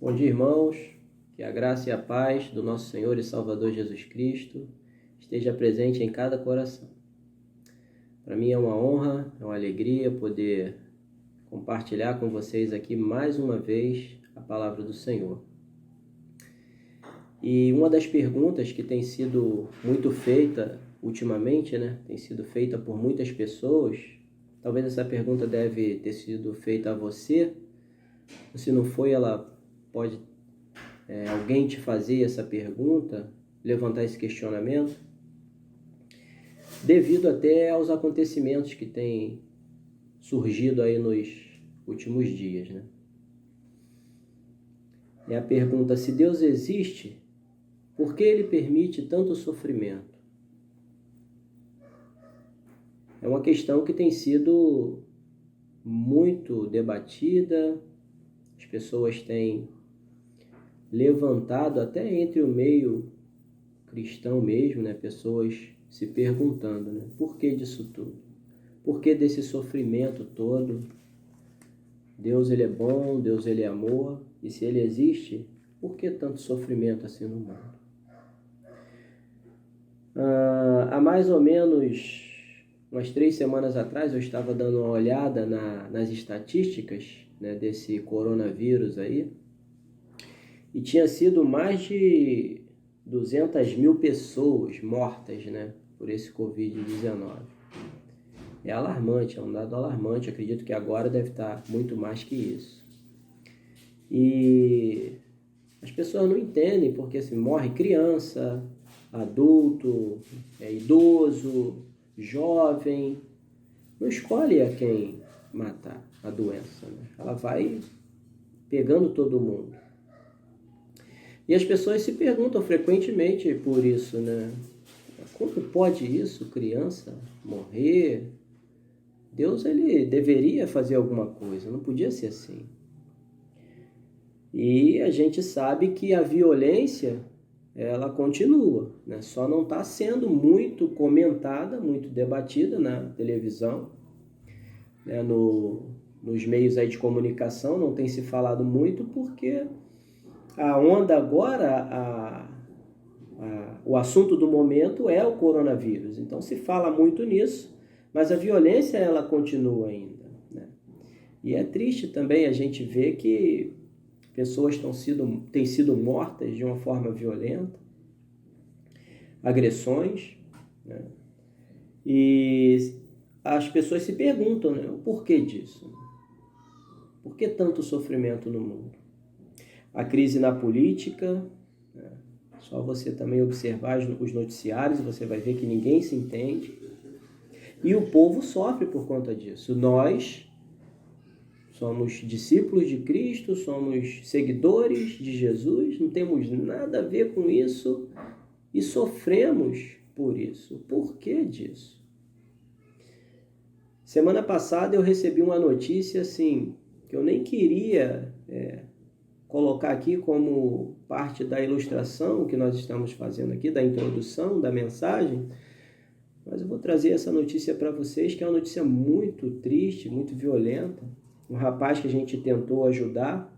Bom dia, irmãos. Que a graça e a paz do nosso Senhor e Salvador Jesus Cristo esteja presente em cada coração. Para mim é uma honra, é uma alegria poder compartilhar com vocês aqui mais uma vez a palavra do Senhor. E uma das perguntas que tem sido muito feita ultimamente, tem sido feita por muitas pessoas, talvez essa pergunta deve ter sido feita a você, ou se não foi, ela pode alguém te fazer essa pergunta, levantar esse questionamento, devido até aos acontecimentos que têm surgido aí nos últimos dias, É a pergunta: se Deus existe, por que Ele permite tanto sofrimento? É uma questão que tem sido muito debatida, as pessoas têm levantado até entre o meio cristão mesmo, pessoas se perguntando, por que disso tudo? Por que desse sofrimento todo? Deus, Ele é bom, Deus, Ele é amor, e se Ele existe, por que tanto sofrimento assim no mundo? Há mais ou menos umas 3 semanas atrás, eu estava dando uma olhada nas estatísticas desse coronavírus aí, e tinha sido mais de 200 mil pessoas mortas, por esse Covid-19. É alarmante, é um dado alarmante. Acredito que agora deve estar muito mais que isso. E as pessoas não entendem porque morre criança, adulto, idoso, jovem. Não escolhe a quem matar a doença, Ela vai pegando todo mundo. E as pessoas se perguntam frequentemente por isso, Como pode isso, criança, morrer? Deus, Ele deveria fazer alguma coisa, não podia ser assim. E a gente sabe que a violência, ela continua, Só não está sendo muito comentada, muito debatida na televisão, nos meios aí de comunicação, não tem se falado muito porque a onda agora, o assunto do momento é o coronavírus. Então se fala muito nisso, mas a violência ela continua ainda, E é triste também a gente ver que pessoas têm sido mortas de uma forma violenta, agressões, E as pessoas se perguntam, o porquê disso? Por que tanto sofrimento no mundo? A crise na política, Só você também observar os noticiários, você vai ver que ninguém se entende. E o povo sofre por conta disso. Nós somos discípulos de Cristo, somos seguidores de Jesus, não temos nada a ver com isso e sofremos por isso. Por que disso? Semana passada eu recebi uma notícia que eu nem queria colocar aqui como parte da ilustração que nós estamos fazendo aqui, da introdução, da mensagem, mas eu vou trazer essa notícia para vocês, que é uma notícia muito triste, muito violenta. Um rapaz que a gente tentou ajudar,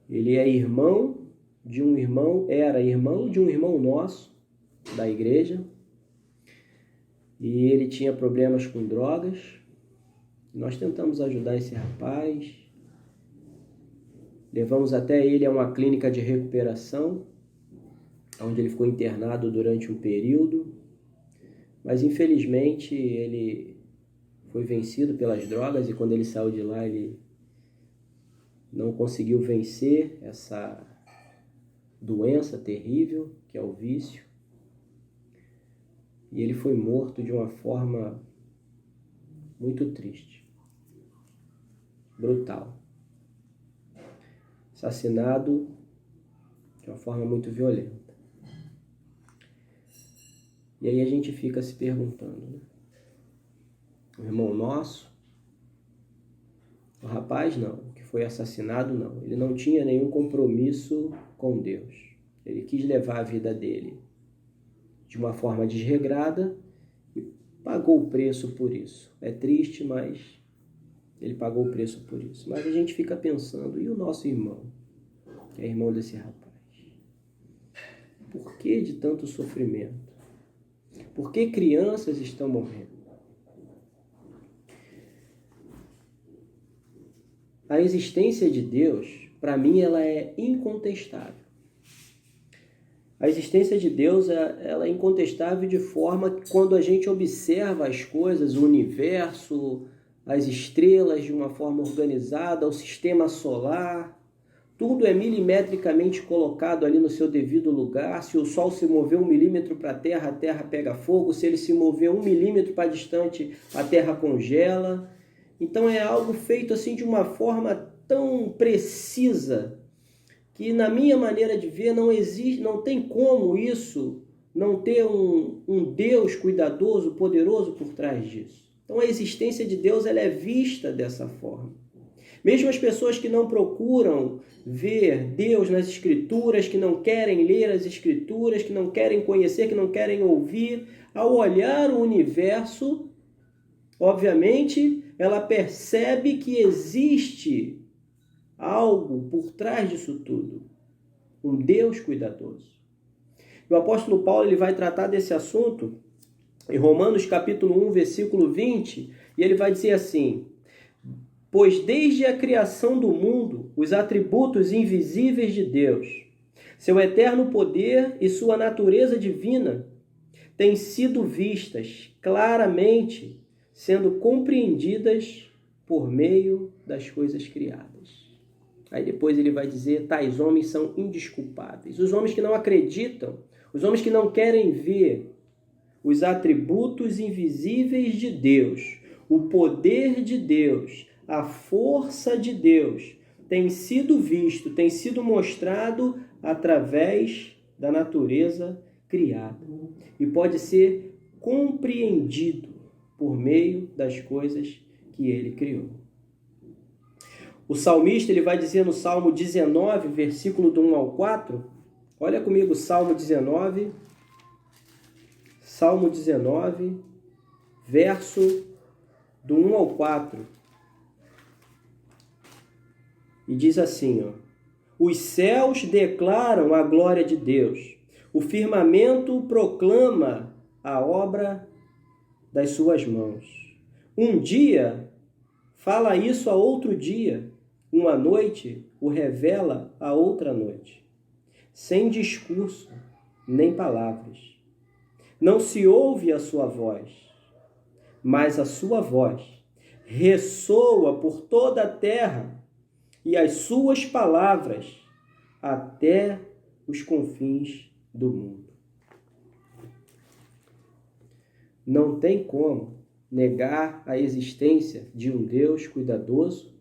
ele era irmão de um irmão nosso, da igreja, e ele tinha problemas com drogas. Nós tentamos ajudar esse rapaz, levamos até ele a uma clínica de recuperação, onde ele ficou internado durante um período, mas infelizmente ele foi vencido pelas drogas, e quando ele saiu de lá ele não conseguiu vencer essa doença terrível que é o vício, e ele foi morto de uma forma muito triste, brutal. Assassinado de uma forma muito violenta. E aí a gente fica se perguntando, O irmão nosso, o rapaz não, que foi assassinado não, ele não tinha nenhum compromisso com Deus. Ele quis levar a vida dele de uma forma desregrada e pagou o preço por isso. É triste, mas Ele pagou o preço por isso. Mas a gente fica pensando, e o nosso irmão? Que é irmão desse rapaz. Por que de tanto sofrimento? Por que crianças estão morrendo? A existência de Deus, para mim, ela é incontestável. A existência de Deus, ela é incontestável de forma que quando a gente observa as coisas, o universo, as estrelas de uma forma organizada, o sistema solar, tudo é milimetricamente colocado ali no seu devido lugar. Se o Sol se mover 1 milímetro para a Terra pega fogo. Se ele se mover 1 milímetro para distante, a Terra congela. Então é algo feito assim de uma forma tão precisa que, na minha maneira de ver, não existe, não tem como isso não ter um Deus cuidadoso, poderoso por trás disso. Então a existência de Deus, ela é vista dessa forma. Mesmo as pessoas que não procuram ver Deus nas Escrituras, que não querem ler as Escrituras, que não querem conhecer, que não querem ouvir, ao olhar o universo, obviamente, ela percebe que existe algo por trás disso tudo. Um Deus cuidadoso. E o apóstolo Paulo, ele vai tratar desse assunto em Romanos capítulo 1, versículo 20, e ele vai dizer assim: pois desde a criação do mundo, os atributos invisíveis de Deus, seu eterno poder e sua natureza divina, têm sido vistas claramente, sendo compreendidas por meio das coisas criadas. Aí depois ele vai dizer, tais homens são indesculpáveis. Os homens que não acreditam, os homens que não querem ver os atributos invisíveis de Deus, o poder de Deus, a força de Deus, tem sido visto, tem sido mostrado através da natureza criada. E pode ser compreendido por meio das coisas que ele criou. O salmista, ele vai dizer no Salmo 19, versículo do 1 ao 4, olha comigo, Salmo 19, verso do 1 ao 4. E diz assim, ó: os céus declaram a glória de Deus, o firmamento proclama a obra das suas mãos. Um dia fala isso a outro dia, uma noite o revela a outra noite, sem discurso nem palavras. Não se ouve a sua voz, mas a sua voz ressoa por toda a terra e as suas palavras até os confins do mundo. Não tem como negar a existência de um Deus cuidadoso,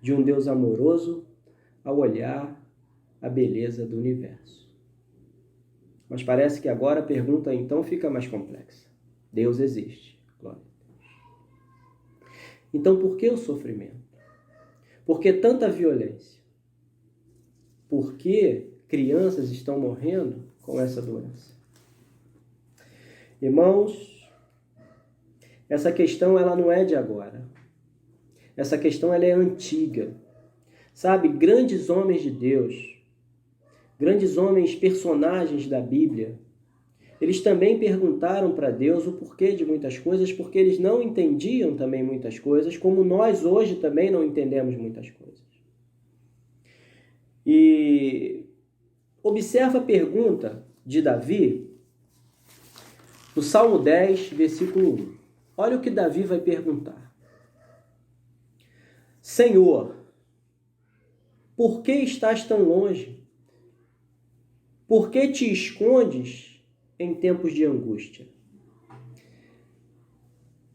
de um Deus amoroso, ao olhar a beleza do universo. Mas parece que agora a pergunta então fica mais complexa. Deus existe. Glória a Deus. Então por que o sofrimento? Por que tanta violência? Por que crianças estão morrendo com essa doença? Irmãos, essa questão ela não é de agora. Essa questão ela é antiga. Sabe, grandes homens de Deus, grandes homens, personagens da Bíblia, eles também perguntaram para Deus o porquê de muitas coisas, porque eles não entendiam também muitas coisas, como nós hoje também não entendemos muitas coisas. E observa a pergunta de Davi, no Salmo 10, versículo 1. Olha o que Davi vai perguntar. Senhor, por que estás tão longe? Por que te escondes em tempos de angústia?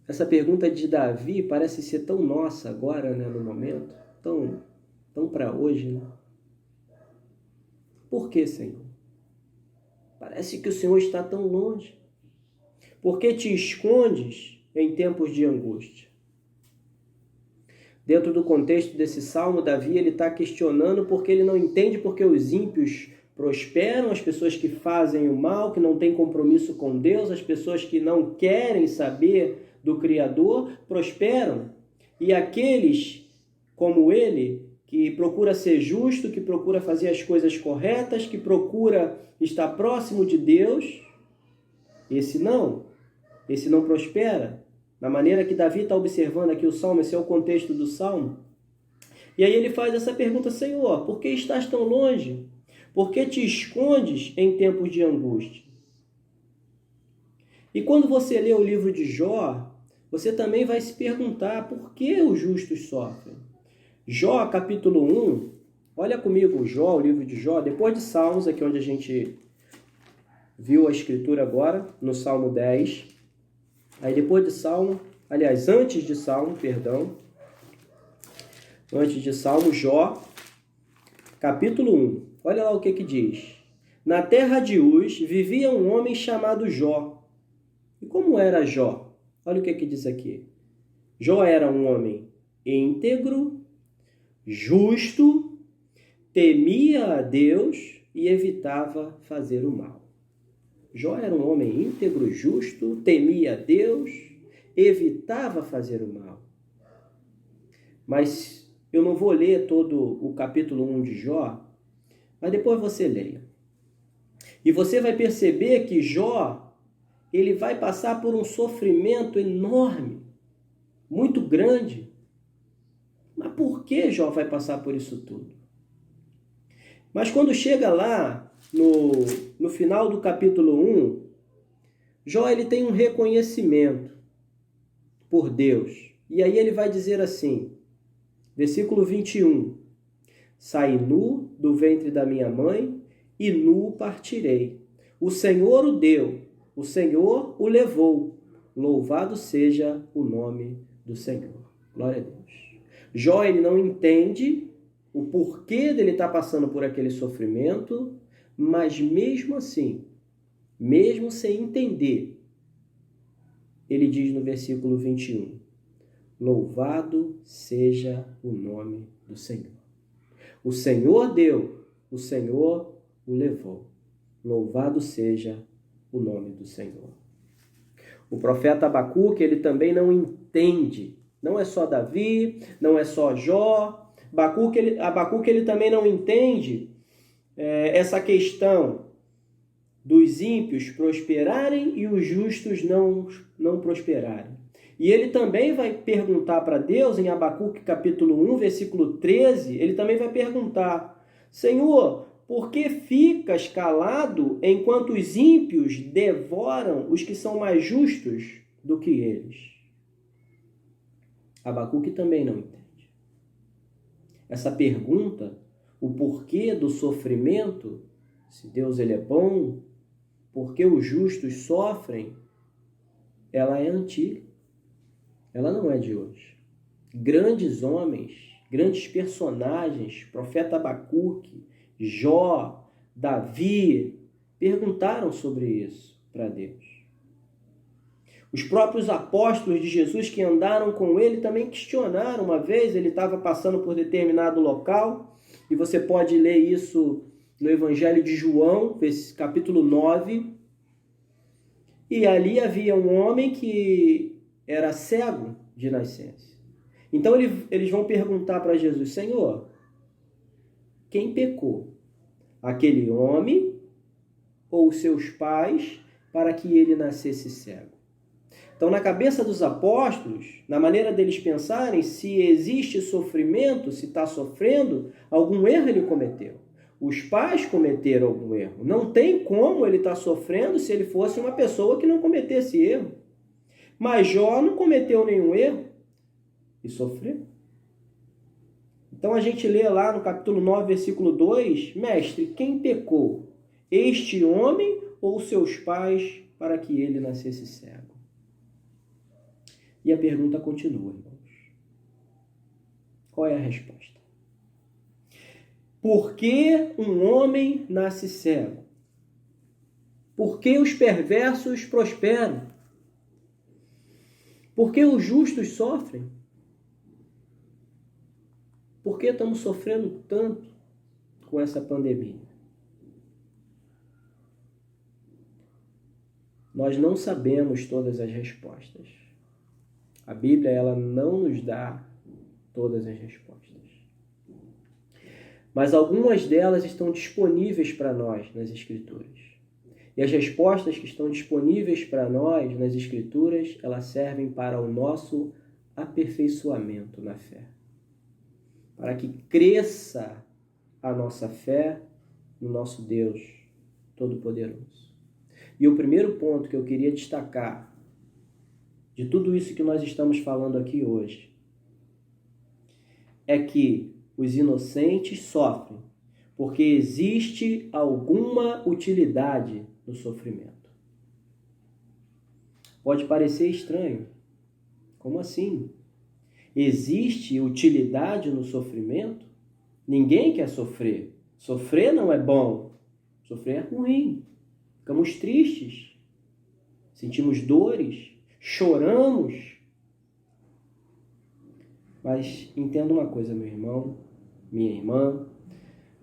Essa pergunta de Davi parece ser tão nossa agora, né, no momento, tão para hoje, né? Por que, Senhor? Parece que o Senhor está tão longe. Por que te escondes em tempos de angústia? Dentro do contexto desse salmo, Davi está questionando porque ele não entende porque os ímpios prosperam, as pessoas que fazem o mal, que não têm compromisso com Deus, as pessoas que não querem saber do Criador, prosperam. e aqueles como ele, que procura ser justo, que procura fazer as coisas corretas, que procura estar próximo de Deus, esse não prospera. Na maneira que Davi está observando aqui o Salmo, esse é o contexto do Salmo. E aí ele faz essa pergunta: Senhor, por que estás tão longe? Por que te escondes em tempos de angústia? E quando você lê o livro de Jó, você também vai se perguntar por que os justos sofrem. Jó, capítulo 1, olha comigo Jó, o livro de Jó, depois de Salmos, aqui onde a gente viu a escritura agora, no Salmo 10. Aí depois de Salmo, aliás, antes de Salmo, antes de Salmo, Jó, capítulo 1. Olha lá o que diz. Na terra de Uz vivia um homem chamado Jó. E como era Jó? Olha o que diz aqui. Jó era um homem íntegro, justo, temia a Deus e evitava fazer o mal. Jó era um homem íntegro, justo, temia a Deus, evitava fazer o mal. Mas eu não vou ler todo o capítulo 1 de Jó, mas depois você leia. E você vai perceber que Jó, ele vai passar por um sofrimento enorme, muito grande. Mas por que Jó vai passar por isso tudo? Mas quando chega lá, no final do capítulo 1, Jó ele tem um reconhecimento por Deus. E aí ele vai dizer assim, versículo 21, saí nu do ventre da minha mãe e nu partirei. O Senhor o deu, o Senhor o levou. Louvado seja o nome do Senhor. Glória a Deus. Jó ele não entende o porquê dele estar passando por aquele sofrimento, mas mesmo assim, mesmo sem entender, ele diz no versículo 21, louvado seja o nome do Senhor. O Senhor deu, o Senhor o levou. Louvado seja o nome do Senhor. O profeta Abacuque, ele também não entende. Não é só Davi, não é só Jó. Abacuque ele também não entende essa questão dos ímpios prosperarem e os justos não prosperarem. E ele também vai perguntar para Deus, em Abacuque capítulo 1, versículo 13, ele também vai perguntar, Senhor, por que ficas calado enquanto os ímpios devoram os que são mais justos do que eles? Abacuque também não entende. Essa pergunta, o porquê do sofrimento, se Deus ele é bom, por que os justos sofrem, ela é antiga. Ela não é de hoje. Grandes homens, grandes personagens, profeta Abacuque, Jó, Davi, perguntaram sobre isso para Deus. Os próprios apóstolos de Jesus que andaram com ele também questionaram uma vez, ele estava passando por determinado local, e você pode ler isso no Evangelho de João, capítulo 9, e ali havia um homem que era cego de nascença. Então eles vão perguntar para Jesus, Senhor, quem pecou? Aquele homem ou os seus pais para que ele nascesse cego? Então, na cabeça dos apóstolos, na maneira deles pensarem, se existe sofrimento, se está sofrendo, algum erro ele cometeu. Os pais cometeram algum erro. Não tem como ele estar sofrendo se ele fosse uma pessoa que não cometesse erro. Mas Jó não cometeu nenhum erro e sofreu. Então a gente lê lá no capítulo 9, versículo 2, Mestre, quem pecou? Este homem ou seus pais para que ele nascesse cego? E a pergunta continua, irmãos. Qual é a resposta? Por que um homem nasce cego? Por que os perversos prosperam? Por que os justos sofrem? Por que estamos sofrendo tanto com essa pandemia? Nós não sabemos todas as respostas. A Bíblia, ela não nos dá todas as respostas. Mas algumas delas estão disponíveis para nós nas Escrituras. E as respostas que estão disponíveis para nós nas Escrituras, elas servem para o nosso aperfeiçoamento na fé. Para que cresça a nossa fé no nosso Deus Todo-Poderoso. E o primeiro ponto que eu queria destacar de tudo isso que nós estamos falando aqui hoje é que os inocentes sofrem porque existe alguma utilidade no sofrimento. Pode parecer estranho. Como assim? Existe utilidade no sofrimento? Ninguém quer sofrer. Sofrer não é bom. Sofrer é ruim. Ficamos tristes. Sentimos dores. Choramos. Mas entenda uma coisa, meu irmão, minha irmã,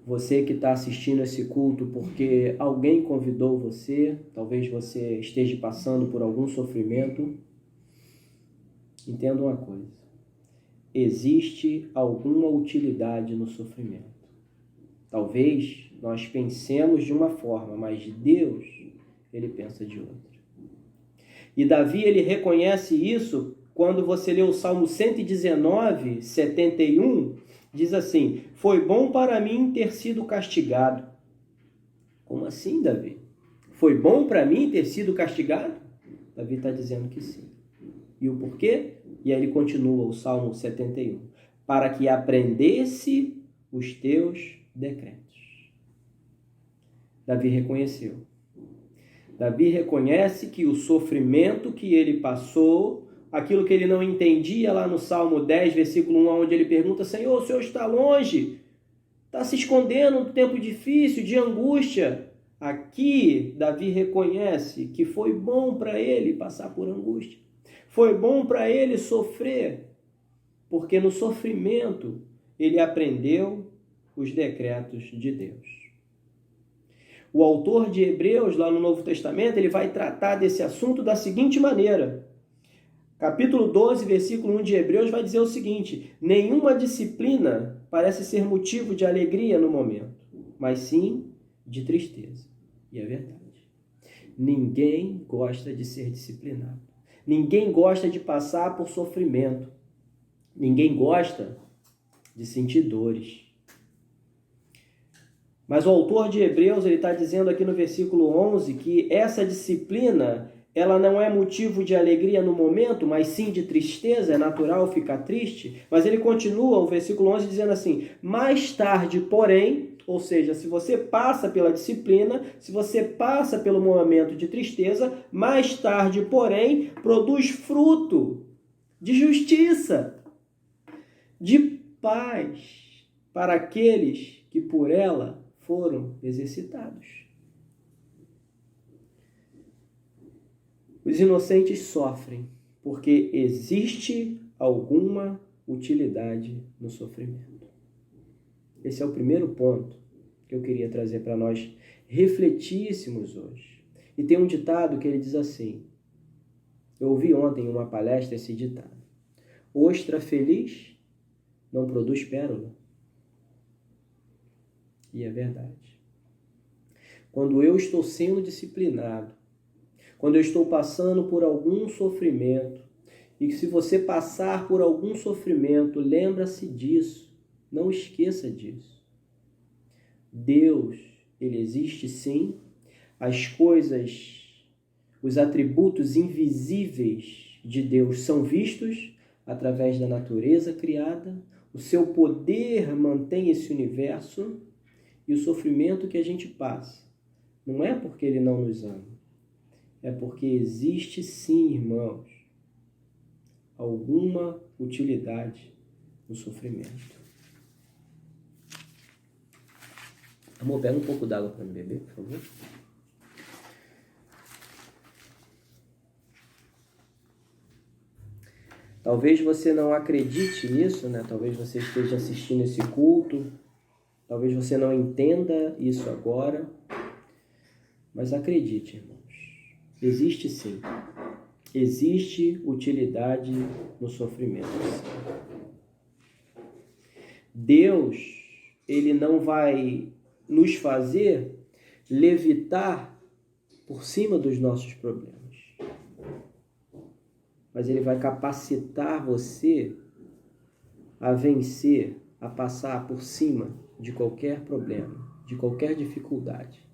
você que está assistindo esse culto porque alguém convidou você, talvez você esteja passando por algum sofrimento, entenda uma coisa, existe alguma utilidade no sofrimento. Talvez nós pensemos de uma forma, mas Deus, ele pensa de outra. E Davi, ele reconhece isso quando você lê o Salmo 119, 71, diz assim: foi bom para mim ter sido castigado. Como assim, Davi? Foi bom para mim ter sido castigado? Davi está dizendo que sim. E o porquê? E aí ele continua o Salmo 71. Para que aprendesse os teus decretos. Davi reconheceu. Davi reconhece que o sofrimento que ele passou, aquilo que ele não entendia lá no Salmo 10, versículo 1, onde ele pergunta: Senhor, o Senhor está longe? Está se escondendo num tempo difícil, de angústia? Aqui, Davi reconhece que foi bom para ele passar por angústia. Foi bom para ele sofrer, porque no sofrimento ele aprendeu os decretos de Deus. O autor de Hebreus, lá no Novo Testamento, ele vai tratar desse assunto da seguinte maneira. Capítulo 12, versículo 1 de Hebreus vai dizer o seguinte: nenhuma disciplina parece ser motivo de alegria no momento, mas sim de tristeza. E é verdade. Ninguém gosta de ser disciplinado. Ninguém gosta de passar por sofrimento. Ninguém gosta de sentir dores. Mas o autor de Hebreus, ele está dizendo aqui no versículo 11 que essa disciplina, ela não é motivo de alegria no momento, mas sim de tristeza, é natural ficar triste. Mas ele continua, o versículo 11, dizendo assim: mais tarde, porém, ou seja, se você passa pela disciplina, se você passa pelo momento de tristeza, mais tarde, porém, produz fruto de justiça, de paz para aqueles que por ela foram exercitados. Os inocentes sofrem porque existe alguma utilidade no sofrimento. Esse é o primeiro ponto que eu queria trazer para nós refletíssemos hoje. E tem um ditado que ele diz assim, eu ouvi ontem em uma palestra esse ditado: ostra feliz não produz pérola. E é verdade. Quando eu estou sendo disciplinado, quando eu estou passando por algum sofrimento, e se você passar por algum sofrimento, lembra-se disso, não esqueça disso. Deus, ele existe sim, as coisas, os atributos invisíveis de Deus são vistos através da natureza criada, o seu poder mantém esse universo. E o sofrimento que a gente passa não é porque ele não nos ama, é porque existe sim, irmãos, alguma utilidade no sofrimento. Amor, pega um pouco d'água para me beber, por favor. Talvez você não acredite nisso, né? Talvez você esteja assistindo esse culto, talvez você não entenda isso agora, mas acredite, irmãos, existe sim Existe utilidade no sofrimento. Deus, ele não vai nos fazer levitar por cima dos nossos problemas. Mas ele vai capacitar você a vencer, a passar por cima de qualquer problema, de qualquer dificuldade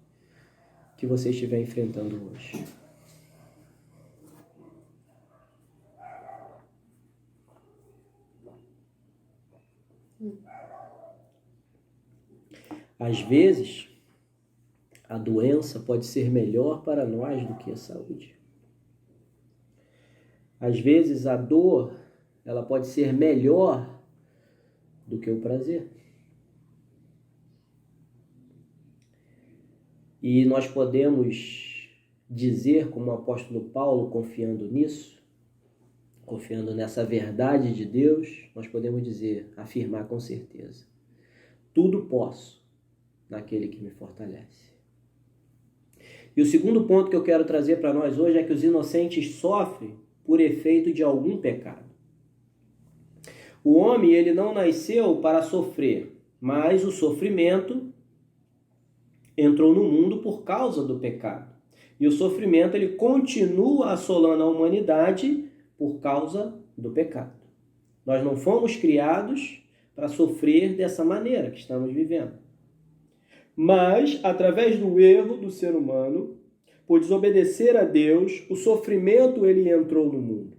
que você estiver enfrentando hoje. Às vezes, a doença pode ser melhor para nós do que a saúde. Às vezes, a dor, ela pode ser melhor do que o prazer. E nós podemos dizer, como o apóstolo Paulo, confiando nisso, confiando nessa verdade de Deus, nós podemos dizer, afirmar com certeza: tudo posso naquele que me fortalece. E o segundo ponto que eu quero trazer para nós hoje é que os inocentes sofrem por efeito de algum pecado. O homem, ele não nasceu para sofrer, mas o sofrimento entrou no mundo por causa do pecado. E o sofrimento, ele continua assolando a humanidade por causa do pecado. Nós não fomos criados para sofrer dessa maneira que estamos vivendo. Mas, através do erro do ser humano, por desobedecer a Deus, o sofrimento ele entrou no mundo.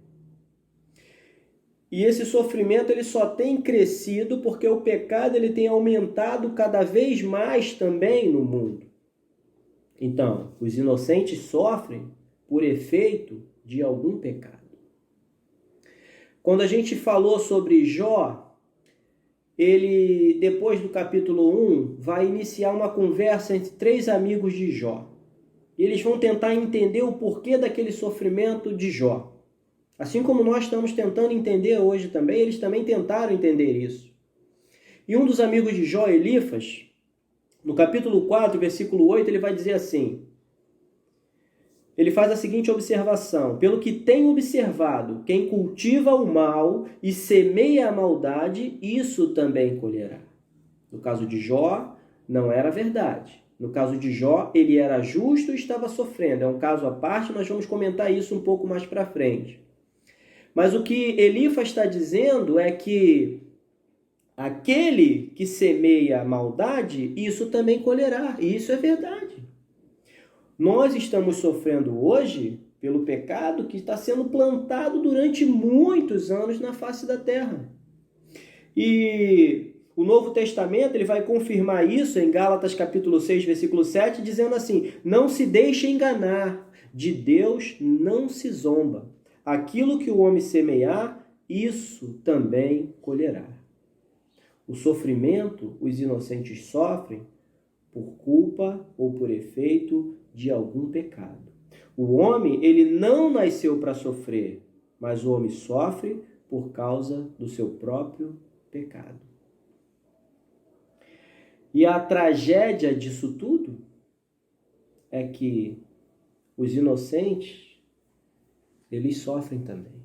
E esse sofrimento ele só tem crescido porque o pecado ele tem aumentado cada vez mais também no mundo. Então, os inocentes sofrem por efeito de algum pecado. Quando a gente falou sobre Jó, ele, depois do capítulo 1, vai iniciar uma conversa entre 3 amigos de Jó. E eles vão tentar entender o porquê daquele sofrimento de Jó. Assim como nós estamos tentando entender hoje também, eles também tentaram entender isso. E um dos amigos de Jó, Elifas, no capítulo 4, versículo 8, ele vai dizer assim, ele faz a seguinte observação: pelo que tenho observado, quem cultiva o mal e semeia a maldade, isso também colherá. No caso de Jó, não era verdade. No caso de Jó, ele era justo e estava sofrendo. É um caso à parte, nós vamos comentar isso um pouco mais para frente. Mas o que Elifas está dizendo é que aquele que semeia a maldade, isso também colherá. E isso é verdade. Nós estamos sofrendo hoje pelo pecado que está sendo plantado durante muitos anos na face da terra. E o Novo Testamento ele vai confirmar isso em Gálatas capítulo 6, versículo 7, dizendo assim: não se deixe enganar, de Deus não se zomba. Aquilo que o homem semear, isso também colherá. O sofrimento, os inocentes sofrem por culpa ou por efeito de algum pecado. O homem, ele não nasceu para sofrer, mas o homem sofre por causa do seu próprio pecado. E a tragédia disso tudo é que os inocentes, eles sofrem também,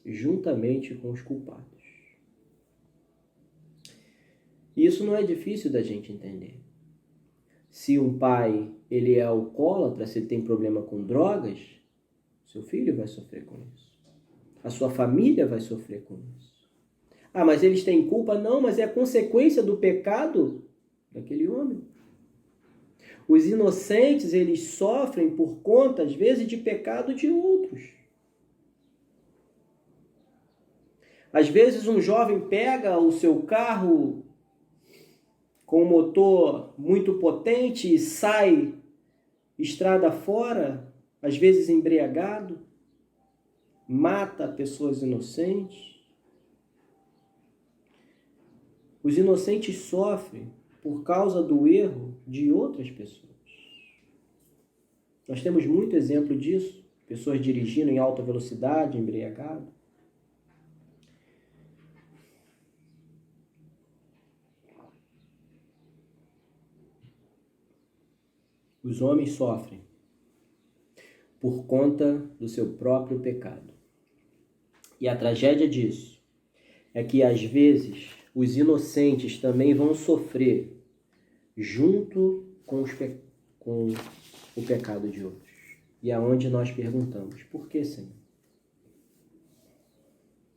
juntamente com os culpados. E isso não é difícil da gente entender. Se um pai ele é alcoólatra, se tem problema com drogas, seu filho vai sofrer com isso. A sua família vai sofrer com isso. Ah, mas eles têm culpa? Não, mas é a consequência do pecado daquele homem. Os inocentes, eles sofrem por conta, às vezes, de pecado de outros. Às vezes um jovem pega o seu carro com um motor muito potente e sai estrada fora, às vezes embriagado, mata pessoas inocentes. Os inocentes sofrem por causa do erro de outras pessoas. Nós temos muito exemplo disso, pessoas dirigindo em alta velocidade, embriagado. Os homens sofrem por conta do seu próprio pecado. E a tragédia disso é que, às vezes, os inocentes também vão sofrer junto com o pecado de outros. E é onde nós perguntamos, por que, Senhor?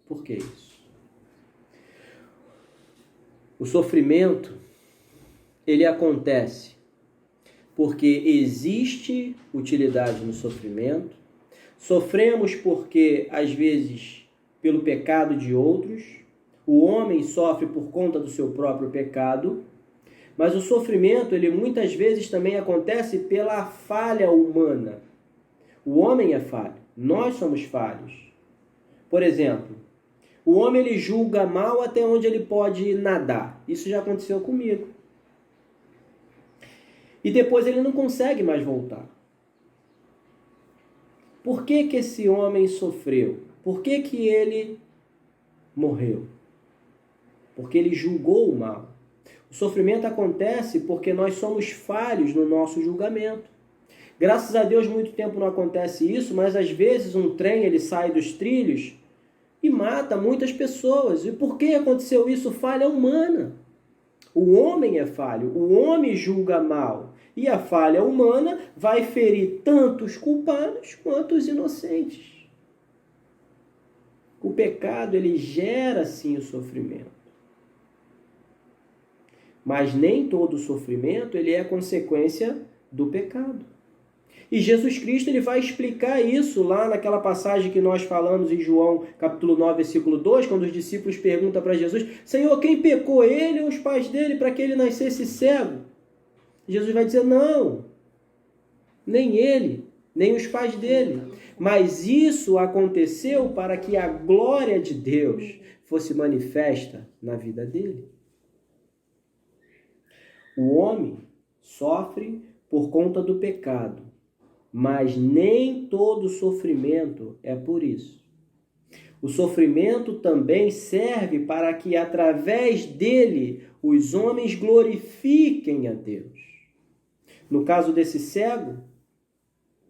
Por que isso? O sofrimento, ele acontece porque existe utilidade no sofrimento. Sofremos porque, às vezes, pelo pecado de outros. O homem sofre por conta do seu próprio pecado. Mas o sofrimento, ele muitas vezes também acontece pela falha humana. O homem é falho. Nós somos falhos. Por exemplo, o homem ele julga mal até onde ele pode nadar. Isso já aconteceu comigo. E depois ele não consegue mais voltar. Por que que esse homem sofreu? Por que que ele morreu? Porque ele julgou o mal. O sofrimento acontece porque nós somos falhos no nosso julgamento. Graças a Deus, muito tempo não acontece isso, mas às vezes um trem ele sai dos trilhos e mata muitas pessoas. E por que aconteceu isso? Falha humana. O homem é falho, o homem julga mal. E a falha humana vai ferir tanto os culpados quanto os inocentes. O pecado, ele gera sim o sofrimento. Mas nem todo sofrimento ele é consequência do pecado. E Jesus Cristo ele vai explicar isso lá naquela passagem que nós falamos em João capítulo 9, versículo 2, quando os discípulos perguntam para Jesus, Senhor, quem pecou, ele ou os pais dele para que ele nascesse cego? Jesus vai dizer, não, nem ele, nem os pais dele. Mas isso aconteceu para que a glória de Deus fosse manifesta na vida dele. O homem sofre por conta do pecado, mas nem todo sofrimento é por isso. O sofrimento também serve para que, através dele, os homens glorifiquem a Deus. No caso desse cego,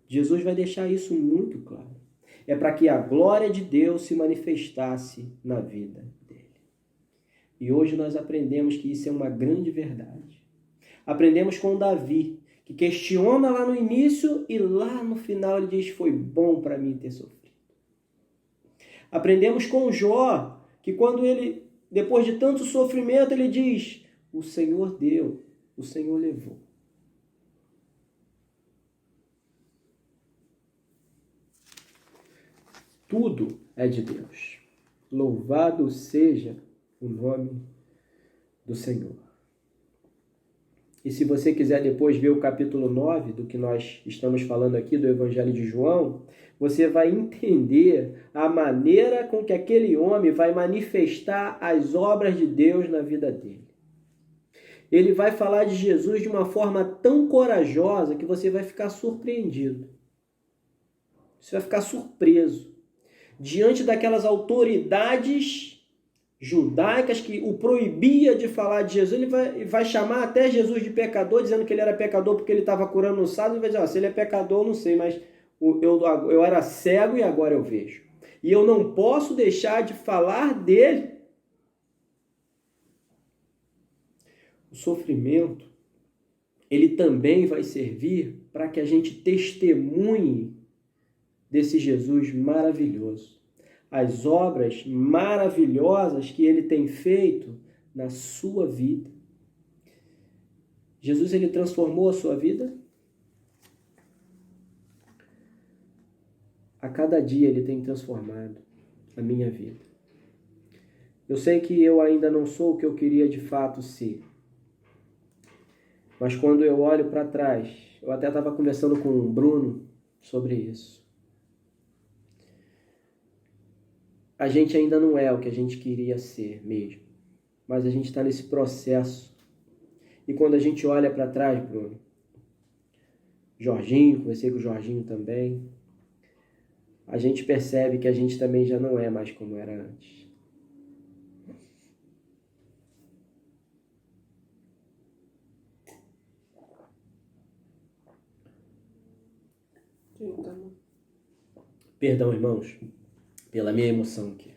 Jesus vai deixar isso muito claro. É para que a glória de Deus se manifestasse na vida dele. E hoje nós aprendemos que isso é uma grande verdade. Aprendemos com Davi, que questiona lá no início e lá no final ele diz, foi bom para mim ter sofrido. Aprendemos com Jó, que quando ele, depois de tanto sofrimento, ele diz, o Senhor deu, o Senhor levou. Tudo é de Deus. Louvado seja o nome do Senhor. E se você quiser depois ver o capítulo 9 do que nós estamos falando aqui, do Evangelho de João, você vai entender a maneira com que aquele homem vai manifestar as obras de Deus na vida dele. Ele vai falar de Jesus de uma forma tão corajosa que você vai ficar surpreendido. Você vai ficar surpreso. Diante daquelas autoridades judaicas que o proibia de falar de Jesus, ele vai chamar até Jesus de pecador, dizendo que ele era pecador porque ele estava curando um sábado, e vai dizer, se ele é pecador, eu não sei, mas eu era cego e agora eu vejo. E eu não posso deixar de falar dele. O sofrimento, ele também vai servir para que a gente testemunhe desse Jesus maravilhoso. As obras maravilhosas que ele tem feito na sua vida. Jesus, ele transformou a sua vida? A cada dia ele tem transformado a minha vida. Eu sei que eu ainda não sou o que eu queria de fato ser. Mas quando eu olho para trás, eu até estava conversando com o Bruno sobre isso. A gente ainda não é o que a gente queria ser mesmo, mas a gente está nesse processo. E quando a gente olha para trás, Bruno, Jorginho, conversei com o Jorginho também, a gente percebe que a gente também já não é mais como era antes. Então, Perdão, irmãos, pela minha emoção aqui.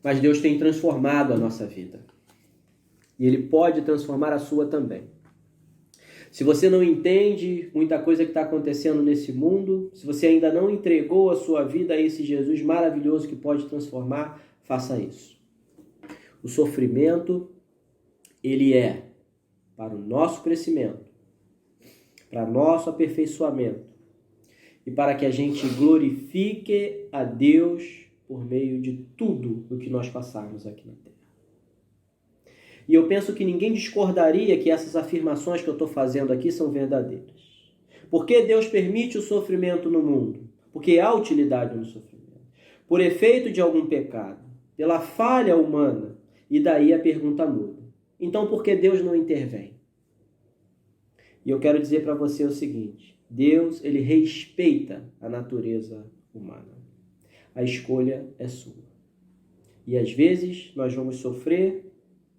Mas Deus tem transformado a nossa vida. E Ele pode transformar a sua também. Se você não entende muita coisa que está acontecendo nesse mundo, se você ainda não entregou a sua vida a esse Jesus maravilhoso que pode transformar, faça isso. O sofrimento, ele é para o nosso crescimento, para nosso aperfeiçoamento e para que a gente glorifique a Deus por meio de tudo o que nós passarmos aqui na Terra. E eu penso que ninguém discordaria que essas afirmações que eu estou fazendo aqui são verdadeiras. Por que Deus permite o sofrimento no mundo? Porque há utilidade no sofrimento. Por efeito de algum pecado, pela falha humana, e daí a pergunta muda. Então, por que Deus não intervém? E eu quero dizer para você o seguinte: Deus, ele respeita a natureza humana. A escolha é sua. E às vezes nós vamos sofrer,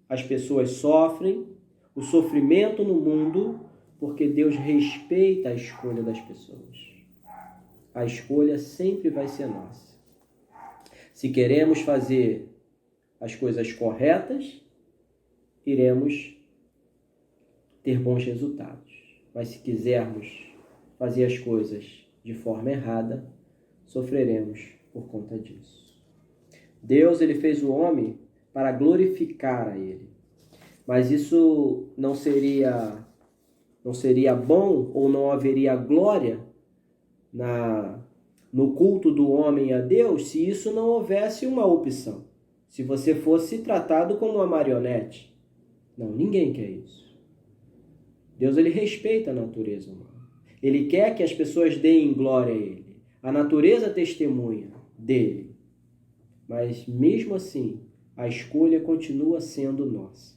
as pessoas sofrem, o sofrimento no mundo, porque Deus respeita a escolha das pessoas. A escolha sempre vai ser nossa. Se queremos fazer as coisas corretas, iremos ter bons resultados. Mas se quisermos fazer as coisas de forma errada, sofreremos por conta disso. Deus, ele fez o homem para glorificar a ele. Mas isso não seria bom ou não haveria glória no culto do homem a Deus se isso não houvesse uma opção. Se você fosse tratado como uma marionete. Não, ninguém quer isso. Deus, ele respeita a natureza humana. Ele quer que as pessoas deem glória a ele. A natureza testemunha dele. Mas mesmo assim, a escolha continua sendo nossa.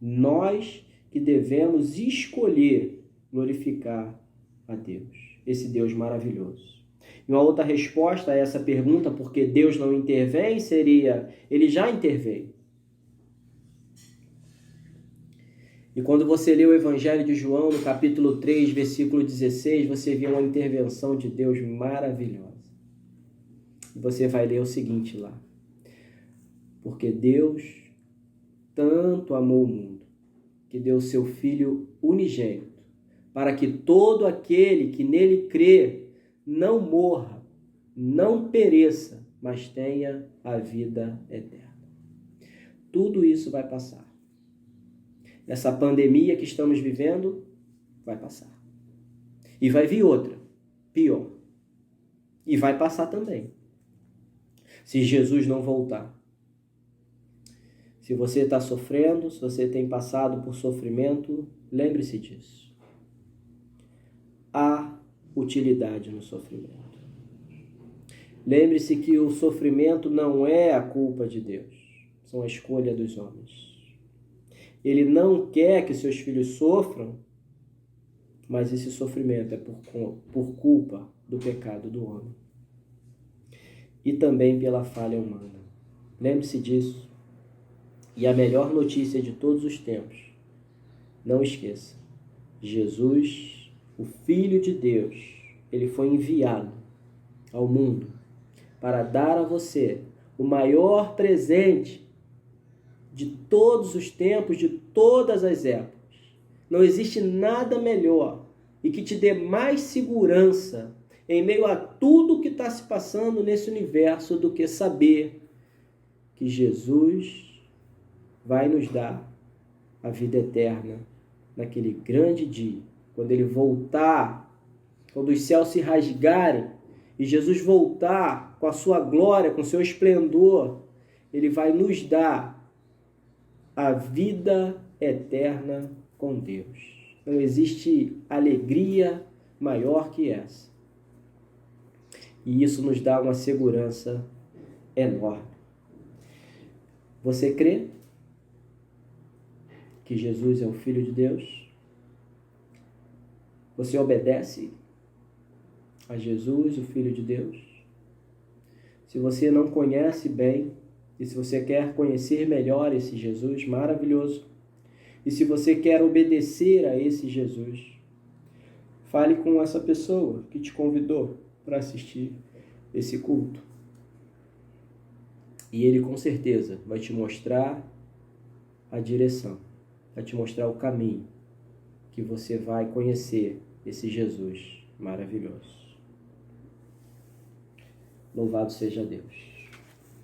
Nós que devemos escolher glorificar a Deus, esse Deus maravilhoso. E uma outra resposta a essa pergunta, por que Deus não intervém, seria: ele já interveio. E quando você lê o Evangelho de João, no capítulo 3, versículo 16, você vê uma intervenção de Deus maravilhosa. E você vai ler o seguinte lá: porque Deus tanto amou o mundo, que deu o seu Filho unigênito, para que todo aquele que nele crê não morra, não pereça, mas tenha a vida eterna. Tudo isso vai passar. Essa pandemia que estamos vivendo vai passar. E vai vir outra, pior. E vai passar também, se Jesus não voltar. Se você está sofrendo, se você tem passado por sofrimento, lembre-se disso. Há utilidade no sofrimento. Lembre-se que o sofrimento não é a culpa de Deus, são a escolha dos homens. Ele não quer que seus filhos sofram, mas esse sofrimento é por culpa do pecado do homem. E também pela falha humana. Lembre-se disso. E a melhor notícia de todos os tempos, não esqueça, Jesus, o Filho de Deus, ele foi enviado ao mundo para dar a você o maior presente de todos os tempos, de todas as épocas. Não existe nada melhor e que te dê mais segurança em meio a tudo que está se passando nesse universo do que saber que Jesus vai nos dar a vida eterna naquele grande dia, quando ele voltar, quando os céus se rasgarem e Jesus voltar com a sua glória, com o seu esplendor, ele vai nos dar a vida eterna com Deus. Não existe alegria maior que essa. E isso nos dá uma segurança enorme. Você crê que Jesus é o Filho de Deus? Você obedece a Jesus, o Filho de Deus? Se você não conhece bem, e se você quer conhecer melhor esse Jesus maravilhoso, e se você quer obedecer a esse Jesus, fale com essa pessoa que te convidou. para assistir esse culto. E ele com certeza vai te mostrar a direção, vai te mostrar o caminho que você vai conhecer esse Jesus maravilhoso. Louvado seja Deus.